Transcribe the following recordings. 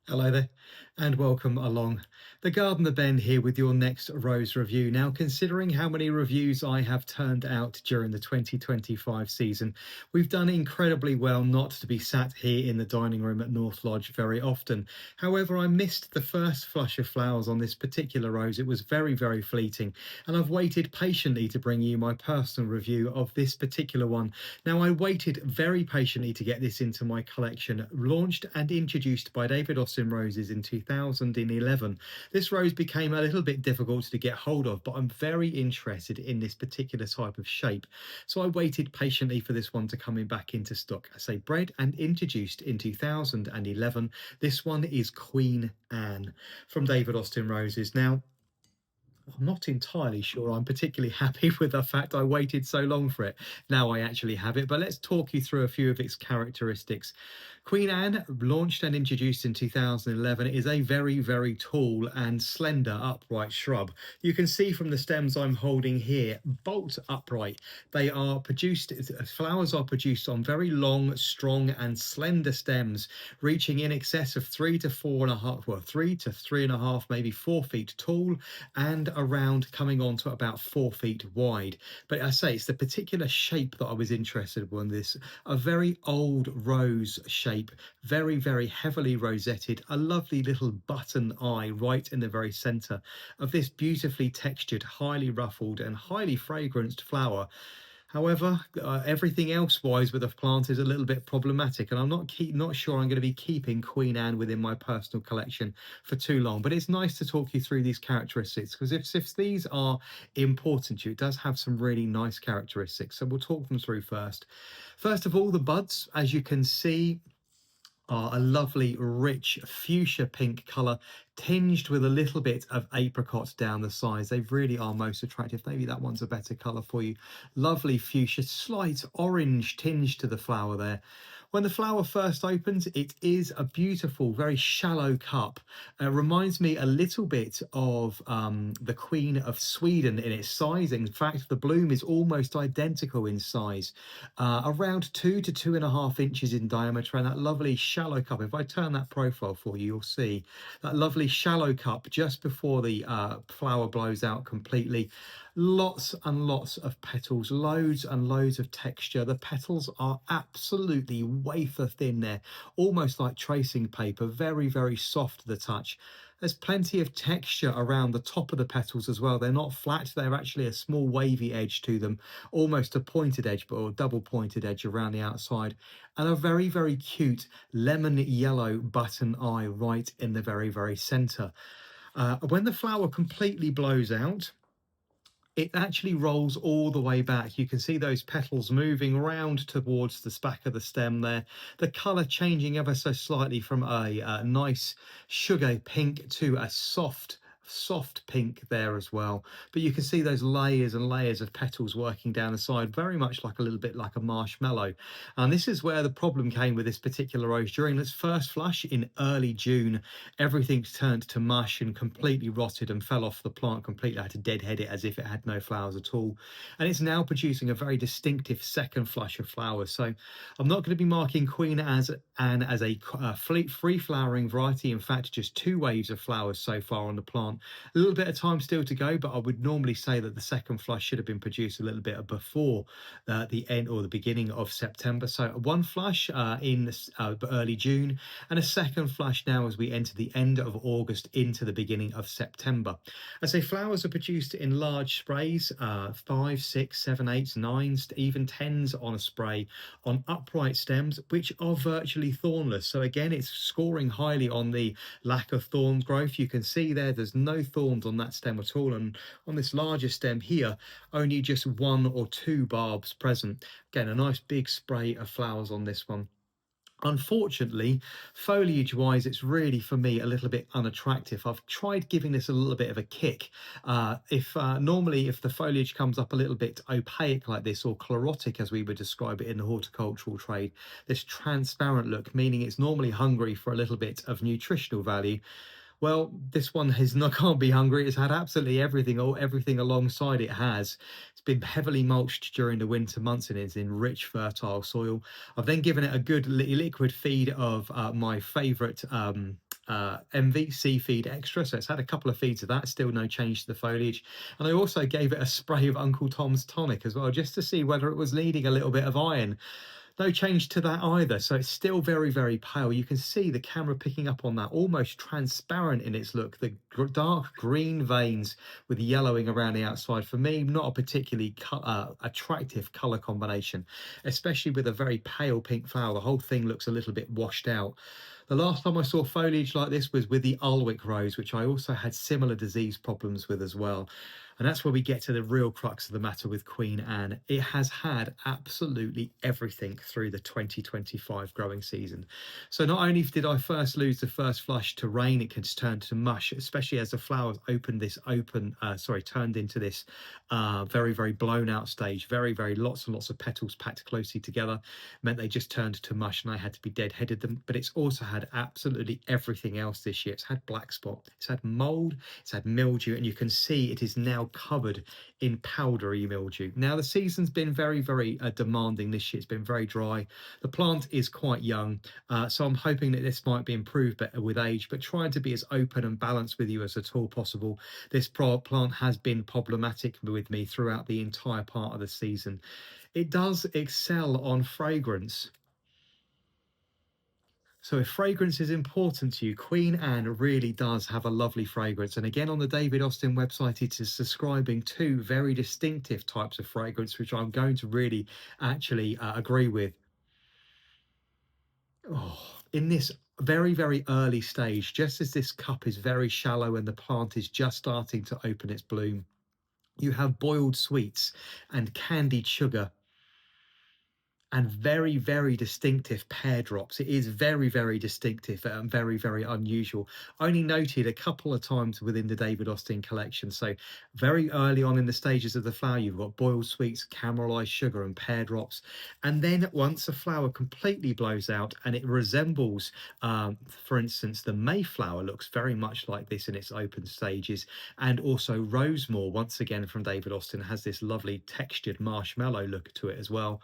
Hello there, and welcome along the Garden the Bend here with your next rose review. Now, considering how many reviews I have turned out during the 2025 season, we've done incredibly well not to be sat here in the dining room at North Lodge very often. However, I missed the first flush of flowers on this particular rose. It was very, very fleeting, and I've waited patiently to bring you my personal review of this particular one. Now, I waited very patiently to get this into my collection, launched and introduced by David Austin Roses in 2011. This rose became a little bit difficult to get hold of, but I'm very interested in this particular type of shape. So I waited patiently for this one to coming back into stock. I say bred and introduced in 2011. This one is Queen Anne from David Austin Roses. Now, I'm not entirely sure I'm particularly happy with the fact I waited so long for it. Now I actually have it, but let's talk you through a few of its characteristics. Queen Anne, launched and introduced in 2011, is a very, very tall and slender upright shrub. You can see from the stems I'm holding here, bolt upright. They are produced, flowers are produced on very long, strong and slender stems, reaching in excess of 3 to 3.5, maybe 4 feet tall, and around coming on to about 4 feet wide. But I say it's the particular shape that I was interested in this, a very old rose shape, very, very heavily rosetted, a lovely little button eye right in the very center of this beautifully textured, highly ruffled and highly fragranced flower. However, everything else wise with the plant is a little bit problematic, and I'm not sure I'm going to be keeping Queen Anne within my personal collection for too long. But it's nice to talk you through these characteristics, because if these are important to you, it does have some really nice characteristics. So we'll talk them through first. First of all, the buds, as you can see, are a lovely, rich fuchsia pink colour, tinged with a little bit of apricot down the sides. They really are most attractive. Maybe that one's a better colour for you. Lovely fuchsia, slight orange tinge to the flower there. When the flower first opens, it is a beautiful, very shallow cup. It reminds me a little bit of the Queen of Sweden in its sizing. In fact, the bloom is almost identical in size, around 2 to 2.5 inches in diameter, and that lovely shallow cup. If I turn that profile for you, you'll see that lovely shallow cup just before the flower blows out completely. Lots and lots of petals, loads and loads of texture. The petals are absolutely wafer thin there, almost like tracing paper, very, very soft to the touch. There's plenty of texture around the top of the petals as well. They're not flat, they're actually a small wavy edge to them, almost a pointed edge, but a double pointed edge around the outside, and a very, very cute lemon yellow button eye right in the very, very center. When the flower completely blows out, it actually rolls all the way back. You can see those petals moving round towards the back of the stem there. The colour changing ever so slightly from a nice sugar pink to a soft pink there as well. But you can see those layers and layers of petals working down the side, very much like a little bit like a marshmallow. And this is where the problem came with this particular rose. During its first flush in early June, everything turned to mush and completely rotted and fell off the plant completely. I had to deadhead it as if it had no flowers at all. And it's now producing a very distinctive second flush of flowers. So I'm not going to be marking Queen Anne as a free flowering variety. In fact, just 2 waves of flowers so far on the plant. A little bit of time still to go, but I would normally say that the second flush should have been produced a little bit before the end or the beginning of September. So one flush in early June, and a second flush now as we enter the end of August into the beginning of September. I say flowers are produced in large sprays, 5, 6, 7, 8, 9, even 10s on a spray, on upright stems, which are virtually thornless. So again, it's scoring highly on the lack of thorn growth. You can see there's no thorns on that stem at all, and on this larger stem here, only just 1 or 2 barbs present. Again, a nice big spray of flowers on this one. Unfortunately, foliage wise, it's really for me a little bit unattractive. I've tried giving this a little bit of a kick. If normally if the foliage comes up a little bit opaque like this, or chlorotic as we would describe it in the horticultural trade, this transparent look, meaning it's normally hungry for a little bit of nutritional value. Well, this one can't be hungry. It's had absolutely everything, or everything alongside it has. It's been heavily mulched during the winter months and it's in rich, fertile soil. I've then given it a good liquid feed of my favourite Envy Sea Feed Extra. So it's had a couple of feeds of that, still no change to the foliage. And I also gave it a spray of Uncle Tom's tonic as well, just to see whether it was needing a little bit of iron. No change to that either. So it's still very, very pale. You can see the camera picking up on that, almost transparent in its look. The dark green veins with yellowing around the outside. For me, not a particularly attractive color combination, especially with a very pale pink flower. The whole thing looks a little bit washed out. The last time I saw foliage like this was with the Alwick rose, which I also had similar disease problems with as well. And that's where we get to the real crux of the matter with Queen Anne. It has had absolutely everything through the 2025 growing season. So not only did I first lose the first flush to rain, it can turn to mush, especially as the flowers turned into this very, very blown out stage. Very, very lots and lots of petals packed closely together meant they just turned to mush and I had to be deadheaded them. But it's also had absolutely everything else this year. It's had black spot, it's had mould, it's had mildew, and you can see it is now covered in powdery mildew. Now the season's been very, very demanding this year. It's been very dry. The plant is quite young, so I'm hoping that this might be improved better with age, but trying to be as open and balanced with you as at all possible. This plant has been problematic with me throughout the entire part of the season. It does excel on fragrance. So if fragrance is important to you, Queen Anne really does have a lovely fragrance. And again, on the David Austin website, it is describing two very distinctive types of fragrance, which I'm going to really actually agree with. Oh, in this very, very early stage, just as this cup is very shallow and the plant is just starting to open its bloom, you have boiled sweets and candied sugar and very, very distinctive pear drops. It is very, very distinctive and very, very unusual. Only noted a couple of times within the David Austin collection. So very early on in the stages of the flower, you've got boiled sweets, caramelized sugar and pear drops. And then once a flower completely blows out and it resembles, for instance, the Mayflower looks very much like this in its open stages. And also Rosemore, once again from David Austin, has this lovely textured marshmallow look to it as well.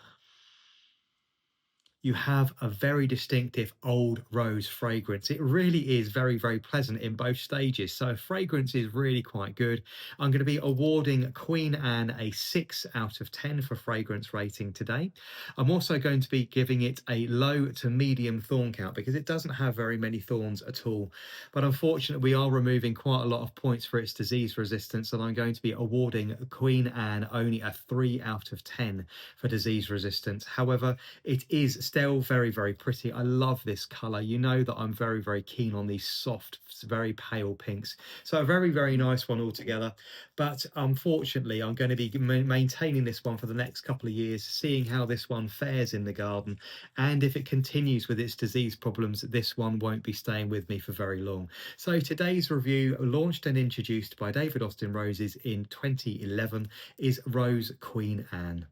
You have a very distinctive old rose fragrance. It really is very, very pleasant in both stages. So fragrance is really quite good. I'm going to be awarding Queen Anne a 6 out of 10 for fragrance rating today. I'm also going to be giving it a low to medium thorn count because it doesn't have very many thorns at all. But unfortunately, we are removing quite a lot of points for its disease resistance, and I'm going to be awarding Queen Anne only a 3 out of 10 for disease resistance. However, it is still very, very pretty. I love this color. You know that I'm very, very keen on these soft, very pale pinks. So a very, very nice one altogether. But unfortunately, I'm going to be maintaining this one for the next couple of years, seeing how this one fares in the garden. And if it continues with its disease problems, this one won't be staying with me for very long. So today's review, launched and introduced by David Austin Roses in 2011, is Rose Queen Anne.